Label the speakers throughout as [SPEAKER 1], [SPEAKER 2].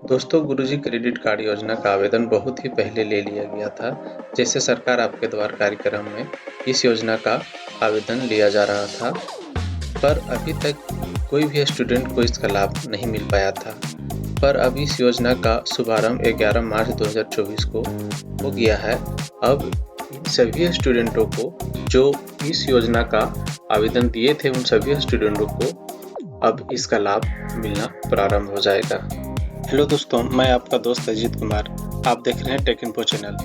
[SPEAKER 1] दोस्तों, गुरुजी credit card योजना का आवेदन बहुत ही पहले ले लिया गया था। जैसे सरकार आपके द्वार कार्यक्रम में इस योजना का आवेदन लिया जा रहा था, पर अभी तक कोई भी स्टूडेंट को इसका लाभ नहीं मिल पाया था। पर अब इस योजना का शुभारंभ 11 मार्च 2024 को हो गया है। अब इन सभी स्टूडेंटों को जो इस योजना का आवेदन दिए थे, उन सभी स्टूडेंटों को अब इसका लाभ मिलना प्रारंभ हो जाएगा। हेलो दोस्तों, मैं आपका दोस्त अजीत कुमार। आप देख रहे हैं टेक इन्फो चैनल।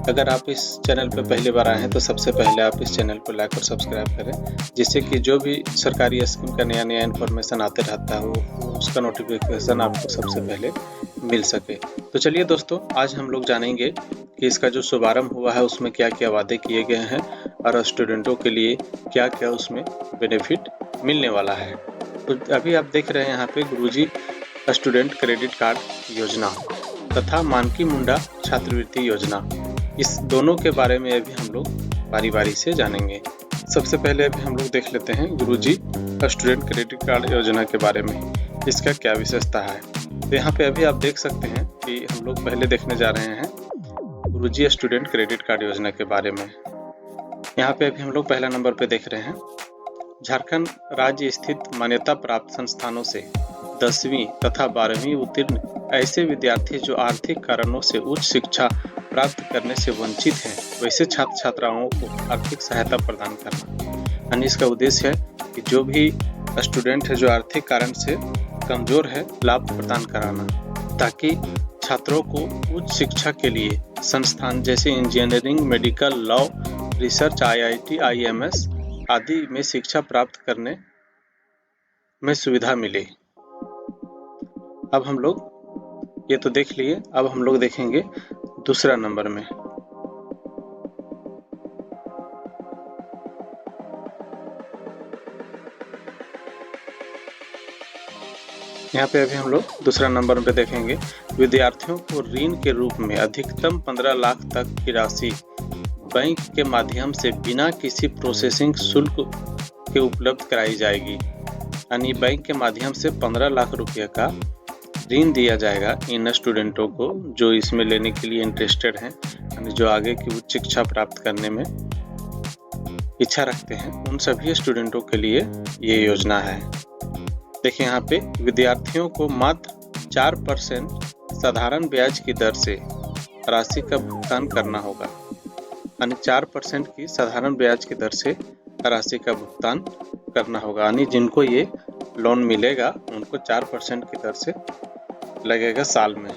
[SPEAKER 1] अगर आप इस चैनल पर पहली बार आए हैं तो सबसे पहले आप इस चैनल को लाइक और सब्सक्राइब करें, जिससे कि जो भी सरकारी स्कीम का नया इन्फॉर्मेशन आते रहता है उसका नोटिफिकेशन आपको सबसे पहले मिल सके। तो चलिए दोस्तों, आज हम लोग जानेंगे कि इसका जो शुभारंभ हुआ है उसमें क्या क्या वादे किए गए हैं और स्टूडेंटों के लिए क्या क्या उसमें बेनिफिट मिलने वाला है। तो अभी आप देख रहे हैं यहाँ पे गुरुजी स्टूडेंट क्रेडिट कार्ड योजना तथा मानकी मुंडा छात्रवृत्ति योजना, इस दोनों के बारे में अभी हम लोग बारी बारी से जानेंगे। सबसे पहले अभी हम लोग देख लेते हैं गुरुजी स्टूडेंट क्रेडिट कार्ड योजना के बारे में, इसका क्या विशेषता है। तो यहाँ पे अभी आप देख सकते हैं कि हम लोग पहले देखने जा रहे हैं गुरुजी स्टूडेंट क्रेडिट कार्ड योजना के बारे में। यहाँ पे अभी हम लोग पहला नंबर पे देख रहे हैं, झारखंड राज्य स्थित मान्यता प्राप्त संस्थानों से 10वीं तथा 12वीं उत्तीर्ण ऐसे विद्यार्थी जो आर्थिक कारणों से उच्च शिक्षा प्राप्त करने से वंचित हैं, वैसे छात्र छात्राओं को आर्थिक सहायता प्रदान करना। यानी इसका उद्देश्य है कि जो भी स्टूडेंट है जो आर्थिक कारण से कमजोर है, लाभ प्रदान कराना, ताकि छात्रों को उच्च शिक्षा के लिए संस्थान जैसे engineering, medical, law, research, IIT, IMS आदि में शिक्षा प्राप्त करने में सुविधा मिले। अब हम लोग ये तो देख लिए, अब हम लोग देखेंगे दूसरा नंबर में। यहाँ पे अभी हम लोग दूसरा नंबर पे देखेंगे, विद्यार्थियों को ऋण के रूप में अधिकतम 15 लाख तक की राशि बैंक के माध्यम से बिना किसी प्रोसेसिंग शुल्क के उपलब्ध कराई जाएगी। यानी बैंक के माध्यम से 15 लाख रुपये का ऋण दिया जाएगा इन स्टूडेंटों को जो इसमें लेने के लिए इंटरेस्टेड हैं, यानी जो आगे की उच्च शिक्षा प्राप्त करने में इच्छा रखते हैं, उन सभी स्टूडेंटों के लिए ये योजना है। देखिए यहाँ पे विद्यार्थियों को मात्र 4% साधारण ब्याज की दर से राशि का भुगतान करना होगा। यानी 4% की साधारण ब्याज की दर से राशि का भुगतान करना होगा। यानी जिनको ये लोन मिलेगा उनको 4% की दर से लगेगा साल में।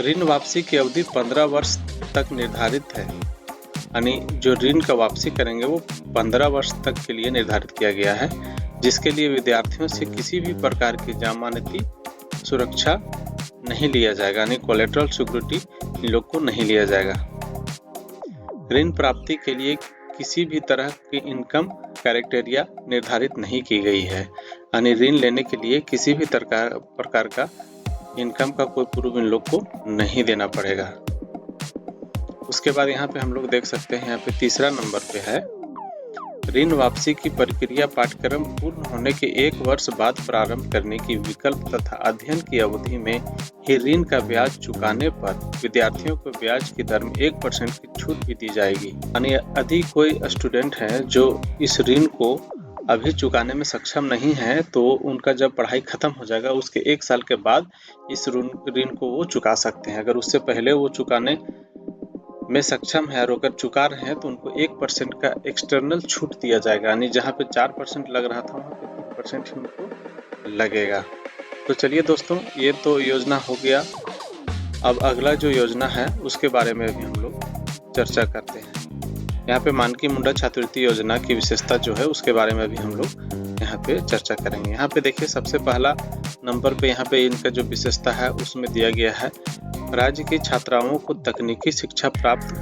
[SPEAKER 1] ऋण वापसी की अवधि 15 वर्ष तक निर्धारित है। यानी जो ऋण का वापसी करेंगे वो 15 वर्ष तक के लिए निर्धारित किया गया है, जिसके लिए विद्यार्थियों से किसी भी प्रकार की जमानती सुरक्षा नहीं लिया जाएगा। यानी कोलेटरल सिक्योरिटी इन लोग को नहीं लिया जाएगा। ऋण प्राप्ति के लिए किसी भी तरह की इनकम क्राइटेरिया निर्धारित नहीं की गई है। यानी ऋण लेने के लिए किसी भी प्रकार का इनकम का कोई प्रूफ इन लोग को नहीं देना पड़ेगा। उसके बाद यहाँ पे हम लोग देख सकते हैं, यहाँ पे तीसरा नंबर पे है, ऋण वापसी की प्रक्रिया पाठ्यक्रम पूर्ण होने के 1 वर्ष बाद प्रारंभ करने की विकल्प तथा अध्ययन की अवधि में ही ऋण का ब्याज चुकाने पर विद्यार्थियों को ब्याज की दर में 1% की छूट भी दी जाएगी। यानी यदि कोई स्टूडेंट है जो इस ऋण को अभी चुकाने में सक्षम नहीं है, तो उनका जब पढ़ाई खत्म हो जाएगा उसके 1 साल के बाद इस ऋण को वो चुका सकते हैं। अगर उससे पहले वो चुकाने में सक्षम है और अगर चुका रहे हैं तो उनको 1% का एक्सटर्नल छूट दिया जाएगा। यानी जहाँ पे 4% लग रहा था वहाँ पे 3% ही उनको लगेगा। तो चलिए दोस्तों, ये तो योजना हो गया। अब अगला जो योजना है उसके बारे में भी हम लोग चर्चा करते हैं। यहाँ पे मानकी मुंडा छात्रवृत्ति योजना की विशेषता जो है उसके बारे में भी हम लोग यहाँ पे चर्चा करेंगे। यहाँ पे देखिए, सबसे पहला नंबर पे यहाँ पे इनका जो विशेषता है उसमें दिया गया है, राज्य की छात्राओं को तकनीकी शिक्षा प्राप्त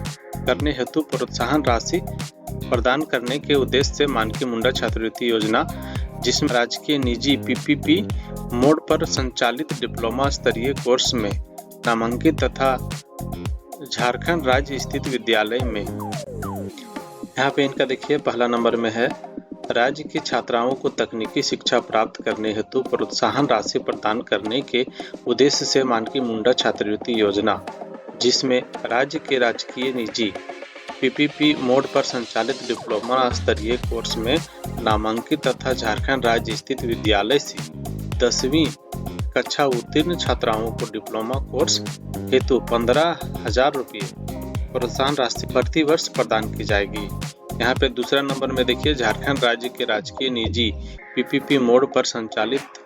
[SPEAKER 1] करने हेतु प्रोत्साहन राशि प्रदान करने के उद्देश्य से मानकी मुंडा छात्रवृत्ति योजना, जिसमें राजकीय निजी PPP मोड पर संचालित डिप्लोमा स्तरीय कोर्स में नामांकित तथा झारखंड राज्य स्थित विद्यालय में, यहाँ पे इनका देखिए पहला नंबर में है राज्य की छात्राओं को तकनीकी शिक्षा प्राप्त करने हेतु प्रोत्साहन राशि प्रदान करने के उद्देश्य से मानकी मुंडा छात्रवृत्ति योजना, जिसमें राज्य के राजकीय निजी पीपीपी मोड पर संचालित डिप्लोमा स्तरीय कोर्स में नामांकित तथा झारखंड राज्य स्थित विद्यालय से 10वीं कक्षा उत्तीर्ण छात्राओं को डिप्लोमा कोर्स हेतु 15,000 रुपये प्रोत्साहन राशि प्रति वर्ष प्रदान की जाएगी। यहाँ पे दूसरा नंबर में देखिए, झारखंड राज्य के राजकीय निजी पीपीपी मोड पर संचालित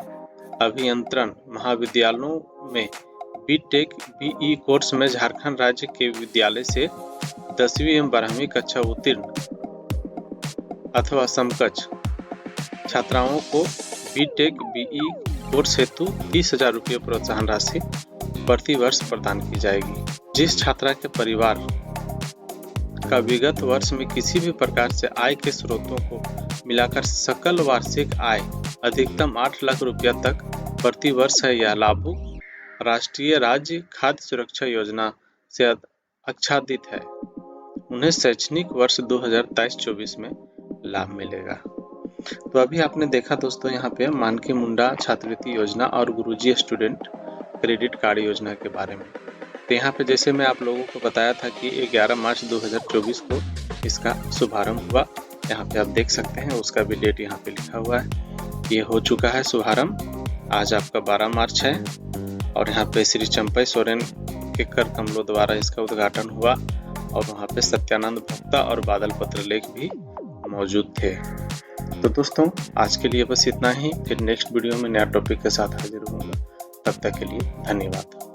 [SPEAKER 1] अभियंत्रण महाविद्यालयों में बीटेक बीई कोर्स में झारखंड राज्य के विद्यालय से 10वीं एवं 12वीं कक्षा उत्तीर्ण अथवा समकक्ष छात्राओं को बीटेक बीई कोर्स हेतु 30,000 रुपये प्रोत्साहन राशि प्रति वर्ष प्रदान की जाएगी। जिस छात्रा के परिवार का विगत वर्ष में किसी भी प्रकार से आय के स्रोतों को मिलाकर सकल वार्षिक आय अधिकतम 8 लाख रुपया तक प्रति वर्ष है, यह लाभुक राष्ट्रीय राज्य खाद्य सुरक्षा योजना से आच्छादित है, उन्हें शैक्षणिक वर्ष 2023-24 में लाभ मिलेगा। तो अभी आपने देखा दोस्तों यहाँ पे मानकी मुंडा छात्रवृत्ति योजना और गुरुजी स्टूडेंट क्रेडिट कार्ड योजना के बारे में। तो यहाँ पे जैसे मैं आप लोगों को बताया था कि 11 मार्च 2024 को इसका शुभारंभ हुआ। यहाँ पे आप देख सकते हैं, उसका भी डेट यहाँ पे लिखा हुआ है। ये हो चुका है शुभारंभ, आज आपका 12 मार्च है और यहाँ पे श्री चंपई सोरेन के कर कमलों द्वारा इसका उद्घाटन हुआ और वहाँ पे सत्यानंद भोक्ता और बादल पत्रलेख भी मौजूद थे। तो दोस्तों आज के लिए बस इतना ही, फिर नेक्स्ट वीडियो में नया टॉपिक के साथ हाजिर होऊंगा। तब तक के लिए धन्यवाद।